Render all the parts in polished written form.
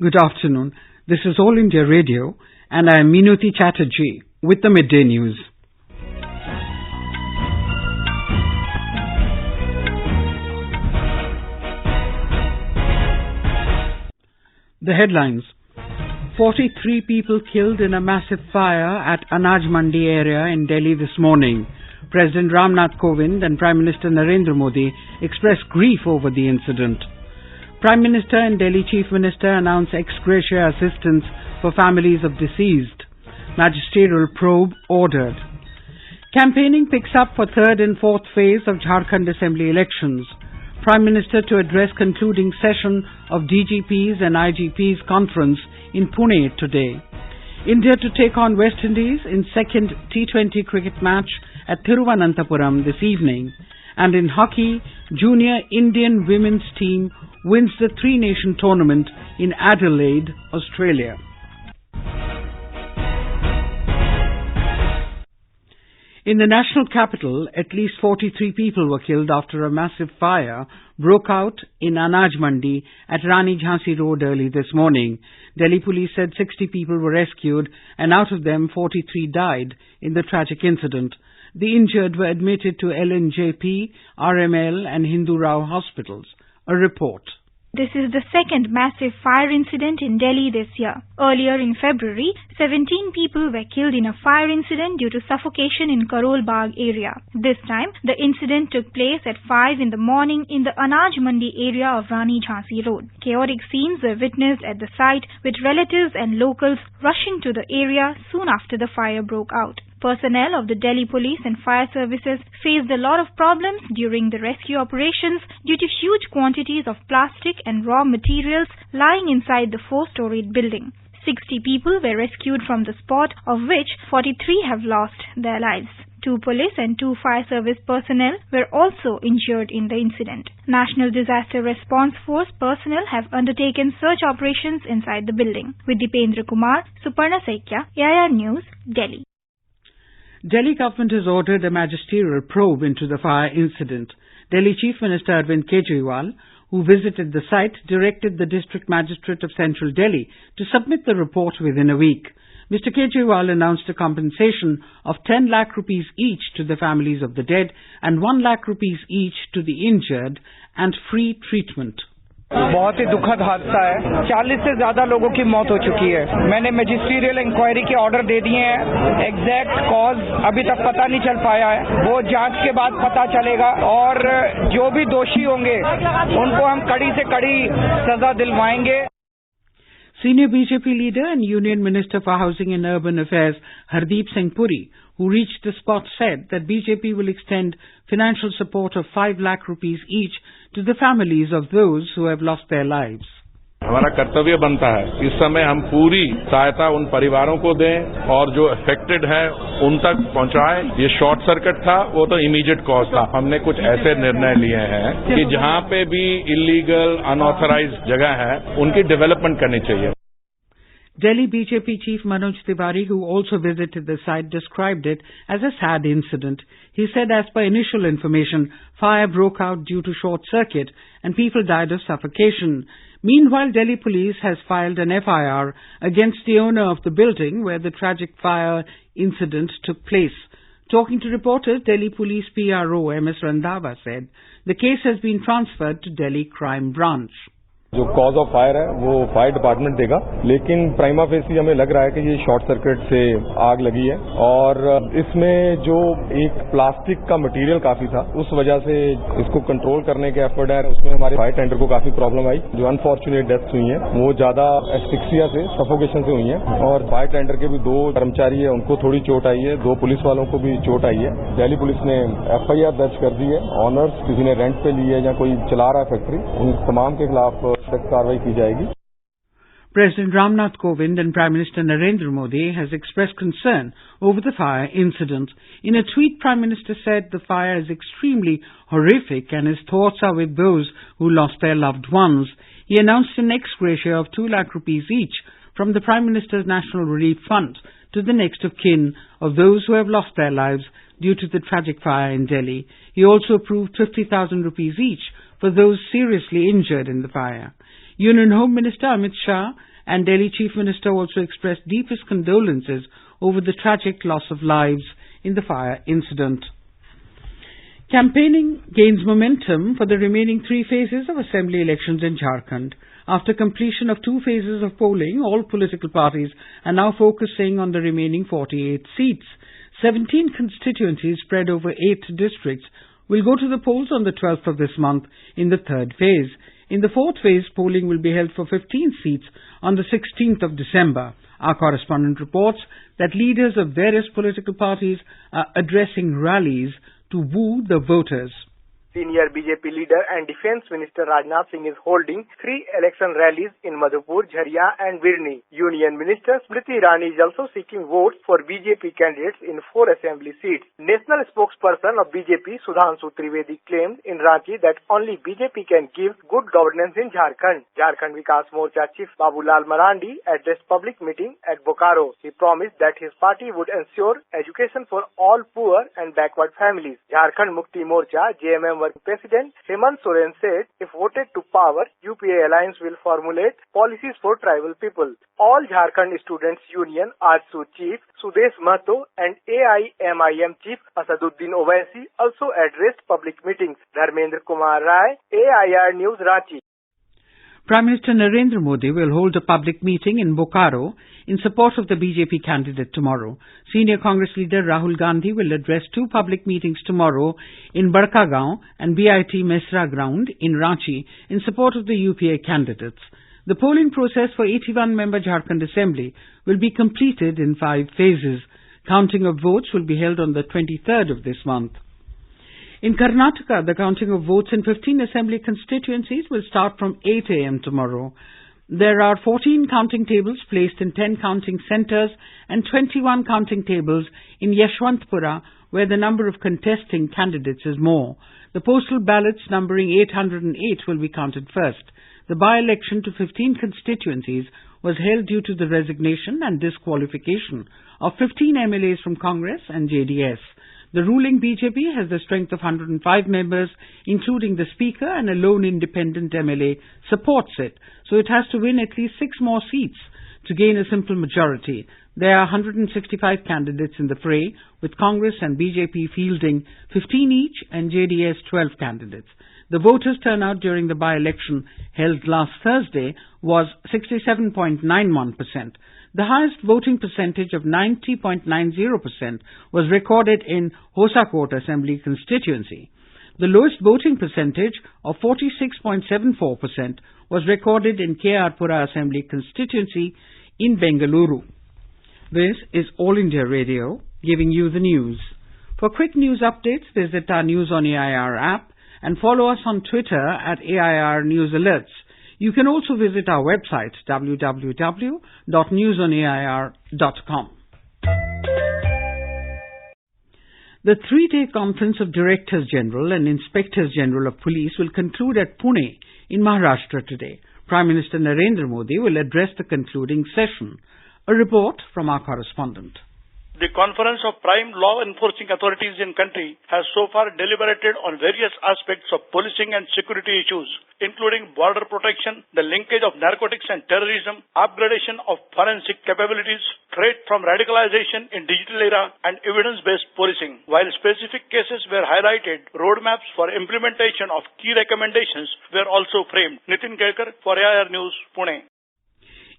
Good afternoon. This is All India Radio and I am Meenuti Chatterjee with the Midday News. The headlines. 43 people killed in a massive fire at Anaj Mandi area in Delhi this morning. President Kovind and Prime Minister Narendra Modi expressed grief over the incident. Prime Minister and Delhi Chief Minister announced ex-gratia assistance for families of deceased. Magisterial probe ordered. Campaigning picks up for third and fourth phase of Jharkhand Assembly elections. Prime Minister to address concluding session of DGPs and IGPs conference in Pune today. India to take on West Indies in second T20 cricket match at Thiruvananthapuram this evening. And in hockey, junior Indian women's team wins the three-nation tournament in Adelaide, Australia. In the national capital, at least 43 people were killed after a massive fire broke out in Anaj Mandi at Rani Jhansi Road early this morning. Delhi police said 60 people were rescued and out of them 43 died in the tragic incident. The injured were admitted to LNJP, RML and Hindu Rao hospitals. A report. This is the second massive fire incident in Delhi this year. Earlier in February, 17 people were killed in a fire incident due to suffocation in Karol Bagh area. This time, the incident took place at 5 in the morning in the Anaj Mandi area of Rani Jhansi Road. Chaotic scenes were witnessed at the site with relatives and locals rushing to the area soon after the fire broke out. Personnel of the Delhi Police and Fire Services faced a lot of problems during the rescue operations due to huge quantities of plastic and raw materials lying inside the four-storied building. 60 people were rescued from the spot, of which 43 have lost their lives. 2 police and 2 fire service personnel were also injured in the incident. National Disaster Response Force personnel have undertaken search operations inside the building. With Dipendra Kumar, Suparna Saikya, AIR News, Delhi. Delhi government has ordered a magisterial probe into the fire incident. Delhi Chief Minister Arvind Kejriwal, who visited the site, directed the District Magistrate of Central Delhi to submit the report within a week. Mr. Kejriwal announced a compensation of 10 lakh rupees each to the families of the dead and 1 lakh rupees each to the injured and free treatment. बहुत ही दुखद हादसा है। 40 से ज्यादा लोगों की मौत हो चुकी है। मैंने मैजिस्ट्रियल इंक्वायरी के ऑर्डर दे दिए हैं। एग्जैक्ट कॉज अभी तक पता नहीं चल पाया है, वो जांच के बाद पता चलेगा और जो भी दोषी होंगे उनको हम कड़ी से कड़ी सजा दिलवाएंगे। Senior BJP leader and Union Minister for Housing and Urban Affairs Hardeep Singh Puri, who reached the spot, said that BJP will extend financial support of 5 lakh rupees each to the families of those who have lost their lives. हमारा कर्तव्य बनता है इस समय हम पूरी सहायता उन परिवारों को दें और जो अफेक्टेड है उन तक पहुंचाएं। ये शॉर्ट सर्किट था, वो तो इमीडिएट कॉज था। हमने कुछ ऐसे निर्णय लिए हैं कि जहां पे भी इलीगल अनऑथराइज्ड जगह है उनकी डेवलपमेंट करनी चाहिए। Delhi BJP Chief Manoj Tiwari, who also visited the site, described it as a sad incident. He said as per initial information, fire broke out due to short circuit and people died of suffocation. Meanwhile, Delhi police has filed an FIR against the owner of the building where the tragic fire incident took place. Talking to reporters, Delhi Police PRO MS Randhawa said the case has been transferred to Delhi Crime Branch. जो cause of fire है वो fire department देगा, लेकिन prima facie हमें लग रहा है कि ये शॉर्ट सर्किट से आग लगी है और इसमें जो एक प्लास्टिक का मटेरियल काफी था उस वजह से इसको कंट्रोल करने के एफर्ट है, उसमें हमारे फायर टेंडर को काफी प्रॉब्लम आई। जो अनफॉर्चुनेट डेथ्स हुई हैं वो ज्यादा एस्फिक्सिया से, सफोकेशन से हुई हैं और फायर टेंडर के भी 2 कर्मचारी है उनको थोड़ी चोट आई है, 2 पुलिस वालों को भी चोट आई है। दिल्ली पुलिस ने FIR दर्ज कर दी है। ऑनर्स किसी ने रेंट पे ली है या कोई चला रहा है फैक्ट्री, उन तमाम के खिलाफ कार्रवाई की जाएगी। President Ramnath Kovind and Prime Minister Narendra Modi has expressed concern over the fire incident. In a tweet, Prime Minister said the fire is extremely horrific and his thoughts are with those who lost their loved ones. He announced an ex-gratia of 2 lakh rupees each from the Prime Minister's National Relief Fund to the next of kin of those who have lost their lives due to the tragic fire in Delhi. He also approved 50,000 rupees each for those seriously injured in the fire. Union Home Minister Amit Shah and Delhi Chief Minister also expressed deepest condolences over the tragic loss of lives in the fire incident. Campaigning gains momentum for the remaining 3 phases of Assembly elections in Jharkhand. After completion of 2 phases of polling, all political parties are now focusing on the remaining 48 seats. 17 constituencies spread over 8 districts will go to the polls on the 12th of this month in the 3rd phase. In the 4th phase, polling will be held for 15 seats on the 16th of December. Our correspondent reports that leaders of various political parties are addressing rallies to woo the voters. Senior BJP leader and Defence Minister Rajnath Singh is holding 3 election rallies in Madhupur, Jharia and Birni. Union Minister Smriti Irani is also seeking votes for BJP candidates in 4 assembly seats. National spokesperson of BJP Sudhanshu Trivedi claimed in Ranchi that only BJP can give good governance in Jharkhand. Jharkhand Vikas Morcha Chief Babulal Marandi addressed public meeting at Bokaro. He promised that his party would ensure education for all poor and backward families. Jharkhand Mukti Morcha JMM working president Hemant Soren said if voted to power, UPA alliance will formulate policies for tribal people. All Jharkhand Students Union AJSU Chief Sudesh Mahto and AIMIM Chief Asaduddin Owaisi also addressed public meetings. Dharmendra Kumar Rai, AIR News, Ranchi. Prime Minister Narendra Modi will hold a public meeting in Bokaro in support of the BJP candidate tomorrow. Senior Congress leader Rahul Gandhi will address 2 public meetings tomorrow in Barkagaon and BIT Mesra ground in Ranchi in support of the UPA candidates. The polling process for 81-member Jharkhand Assembly will be completed in 5 phases. Counting of votes will be held on the 23rd of this month. In Karnataka, the counting of votes in 15 assembly constituencies will start from 8 a.m. tomorrow. There are 14 counting tables placed in 10 counting centres and 21 counting tables in Yeshwantpura, where the number of contesting candidates is more. The postal ballots numbering 808 will be counted first. The by-election to 15 constituencies was held due to the resignation and disqualification of 15 MLAs from Congress and JDS. The ruling BJP has the strength of 105 members, including the Speaker, and a lone independent MLA supports it, so it has to win at least 6 more seats to gain a simple majority. There are 165 candidates in the fray, with Congress and BJP fielding 15 each and JDS 12 candidates. The voters' turnout during the by-election held last Thursday was 67.91%. The highest voting percentage of 90.90% was recorded in Hosakot Assembly constituency. The lowest voting percentage of 46.74% was recorded in KR-Pura Assembly constituency in Bengaluru. This is All India Radio, giving you the news. For quick news updates, visit our News on AIR app and follow us on Twitter at AIR News Alerts. You can also visit our website www.newsonair.com. The 3-day conference of Directors General and Inspectors General of Police will conclude at Pune in Maharashtra today. Prime Minister Narendra Modi will address the concluding session. A report from our correspondent. The Conference of Prime Law Enforcing Authorities in country has so far deliberated on various aspects of policing and security issues, including border protection, the linkage of narcotics and terrorism, upgradation of forensic capabilities, threat from radicalization in digital era, and evidence-based policing. While specific cases were highlighted, roadmaps for implementation of key recommendations were also framed. Nitin Kelkar for AIR News, Pune.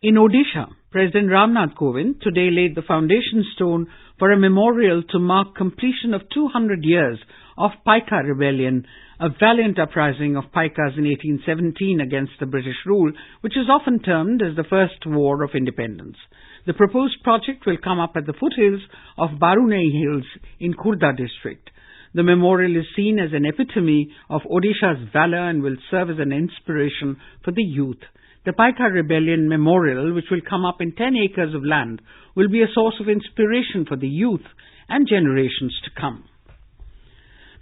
In Odisha, President Ramnath Kovind today laid the foundation stone for a memorial to mark completion of 200 years of Paika Rebellion, a valiant uprising of Paikas in 1817 against the British rule, which is often termed as the First War of Independence. The proposed project will come up at the foothills of Barunei Hills in Khurda district. The memorial is seen as an epitome of Odisha's valor and will serve as an inspiration for the youth. The Paika Rebellion Memorial, which will come up in 10 acres of land, will be a source of inspiration for the youth and generations to come.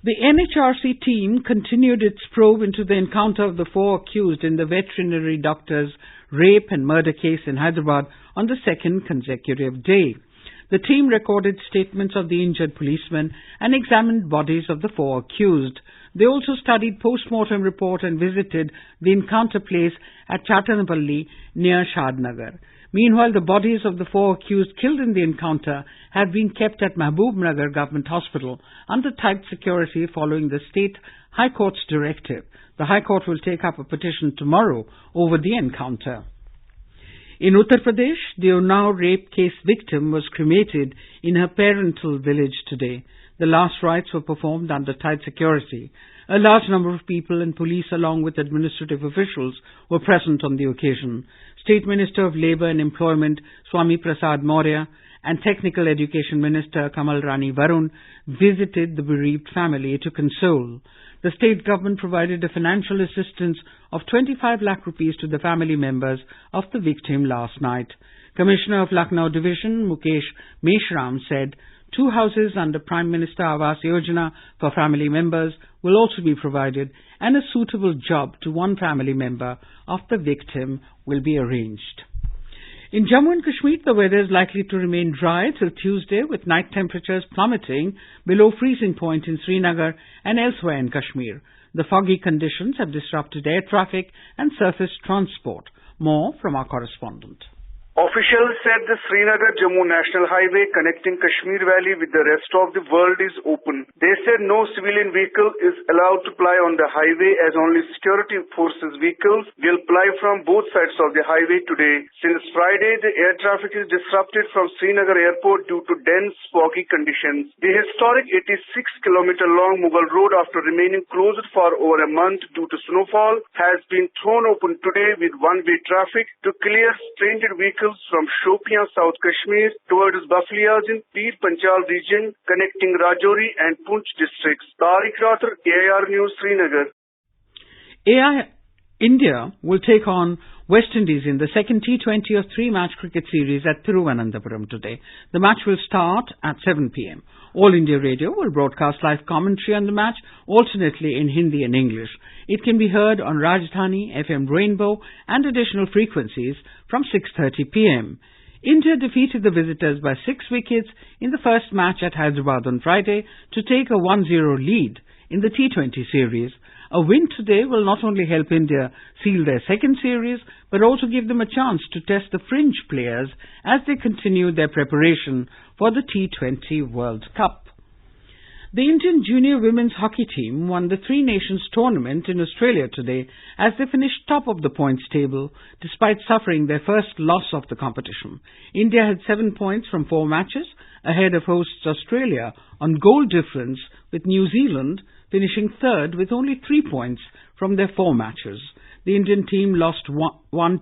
The NHRC team continued its probe into the encounter of the 4 accused in the veterinary doctor's rape and murder case in Hyderabad on the 2nd consecutive day. The team recorded statements of the injured policemen and examined bodies of the 4 accused. They also studied post-mortem report and visited the encounter place at Chattanapalli near Shadnagar. Meanwhile, the bodies of the 4 accused killed in the encounter have been kept at Mahbubnagar Government Hospital under tight security following the State High Court's directive. The High Court will take up a petition tomorrow over the encounter. In Uttar Pradesh, the Unnao rape case victim was cremated in her parental village today. The last rites were performed under tight security. A large number of people and police along with administrative officials were present on the occasion. State Minister of Labour and Employment Swami Prasad Maurya and Technical Education Minister Kamal Rani Varun visited the bereaved family to console. The state government provided a financial assistance of 25 lakh rupees to the family members of the victim last night. Commissioner of Lucknow Division Mukesh Meshram said 2 houses under Prime Minister Awas Yojana for family members will also be provided and a suitable job to 1 family member of the victim will be arranged. In Jammu and Kashmir, the weather is likely to remain dry till Tuesday, with night temperatures plummeting below freezing point in Srinagar and elsewhere in Kashmir. The foggy conditions have disrupted air traffic and surface transport. More from our correspondent. Officials said the Srinagar-Jammu National Highway connecting Kashmir Valley with the rest of the world is open. They said no civilian vehicle is allowed to ply on the highway as only security forces vehicles will ply from both sides of the highway today. Since Friday, the air traffic is disrupted from Srinagar Airport due to dense foggy conditions. The historic 86-kilometer long Mughal Road, after remaining closed for over a month due to snowfall, has been thrown open today with one-way traffic to clear stranded vehicles from Shopian, South Kashmir towards Bafliaz in Pir Panchal region connecting Rajouri and Poonch districts. Tariq Rathar, AIR News, Srinagar. India will take on West Indies in the second T20 of 3-match cricket series at Thiruvananthapuram today. The match will start at 7 p.m. All India Radio will broadcast live commentary on the match, alternately in Hindi and English. It can be heard on Rajdhani, FM Rainbow and additional frequencies from 6:30 p.m. India defeated the visitors by 6 wickets in the first match at Hyderabad on Friday to take a 1-0 lead in the T20 series. A win today will not only help India seal their second series, but also give them a chance to test the fringe players as they continue their preparation for the T20 World Cup. The Indian junior women's hockey team won the 3 Nations tournament in Australia today as they finished top of the points table despite suffering their first loss of the competition. India had 7 points from 4 matches ahead of hosts Australia on goal difference, with New Zealand finishing third with only 3 points from their 4 matches. The Indian team lost 1-2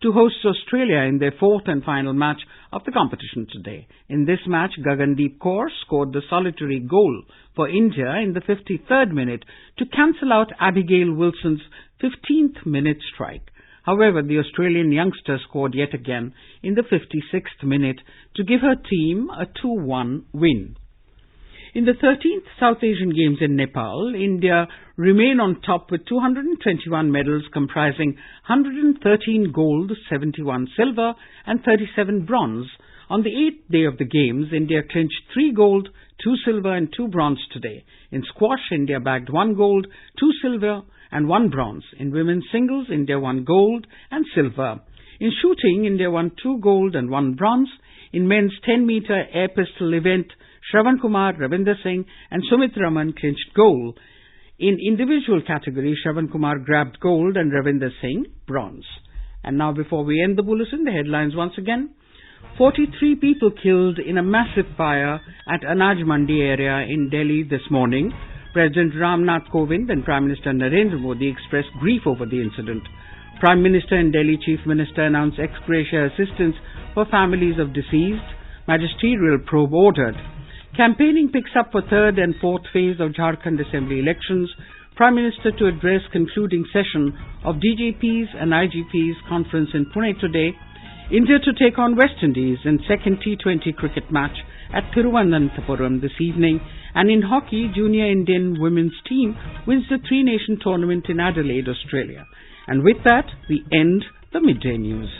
to host Australia in their 4th and final match of the competition today. In this match, Gagandeep Kaur scored the solitary goal for India in the 53rd minute to cancel out Abigail Wilson's 15th minute strike. However, the Australian youngster scored yet again in the 56th minute to give her team a 2-1 win. In the 13th South Asian Games in Nepal, India remain on top with 221 medals comprising 113 gold, 71 silver and 37 bronze. On the 8th day of the Games, India clinched 3 gold, 2 silver and 2 bronze today. In squash, India bagged 1 gold, 2 silver and 1 bronze. In women's singles, India won gold and silver. In shooting, India won 2 gold and 1 bronze. In men's 10-meter air pistol event, Shravan Kumar, Ravinder Singh and Sumit Raman clinched gold. In individual category, Shravan Kumar grabbed gold and Ravinder Singh bronze. And now, before we end the bulletin, the headlines once again. 43 people killed in a massive fire at Anaj Mandi area in Delhi this morning. President Nath Kovind and Prime Minister Narendra Modi expressed grief over the incident. Prime Minister and Delhi Chief Minister announced ex-gratia assistance for families of deceased. Magisterial probe ordered. Campaigning picks up for 3rd and 4th phase of Jharkhand Assembly elections. Prime Minister to address concluding session of DGPs and IGPs conference in Pune today. India to take on West Indies in second T20 cricket match at Thiruvananthapuram this evening. And in hockey, junior Indian women's team wins the 3-nation tournament in Adelaide, Australia. And with that, we end the midday news.